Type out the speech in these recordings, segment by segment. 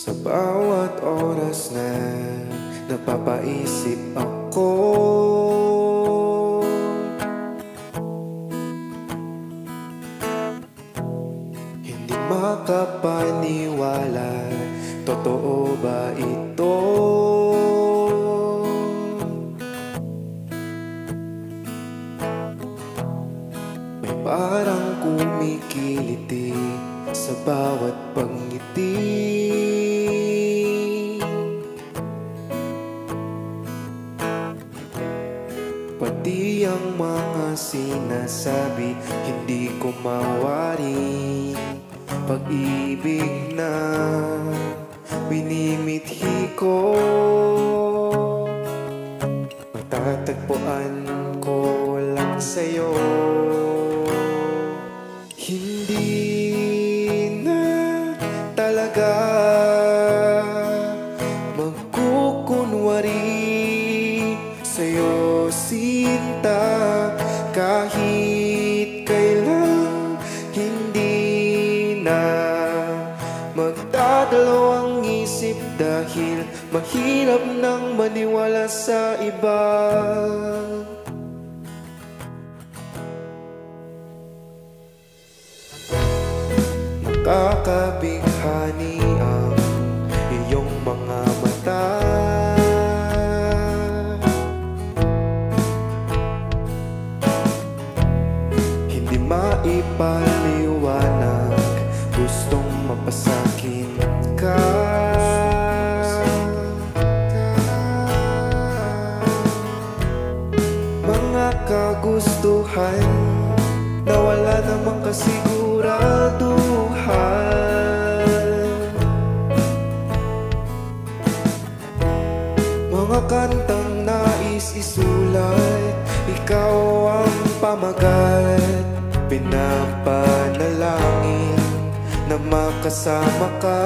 Sa bawat oras na napapaisip ako, hindi makapaniwala, totoo ba ito? May parang kumikiliti sa bawat pagngiti, pati ang mga sinasabi hindi ko mawari. Pag-ibig na binimithi ko, matatagpuan ko lang sa'yo. Hindi na talaga magkukunwari sa'yo, sinta, kahit kailan. Hindi na magdadalawang isip dahil mahirap nang maniwala sa iba. Nakakabighani ang iyong mga mata, hindi maipaliwanag, gustong mapasakin ka. Mga kagustuhan na wala namang kasiguraduhan, mga kantang nais isulat, ikaw ang pamagat. Pinapanalangin na makasama ka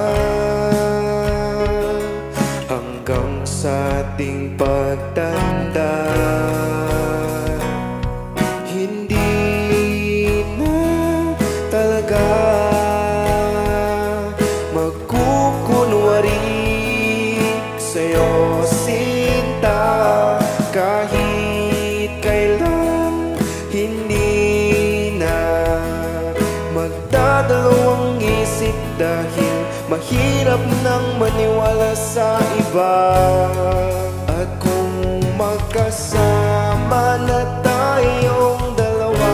hanggang sa ating pagtanda. Hindi na talaga magkukunwari sa'yo, sinta, kahit kailan. Hindi na magdadalawang isip dahil mahirap nang maniwala sa iba. At kung magkasama na tayong dalawa,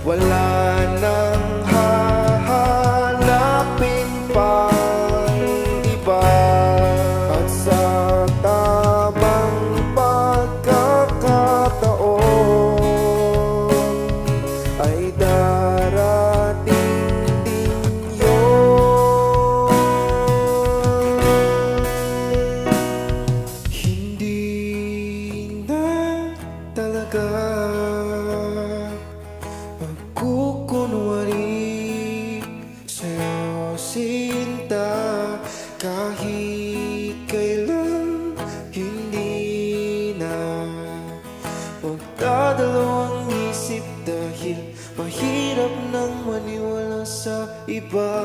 wala nang hahanapin pang iba. At sa tamang pagkakataon ay darating din yun. Hindi na talaga magkukunwari sa'yo, sinta, kahit kailan. Hindi na magdadalawang isip dahil mahirap nang maniwala sa iba.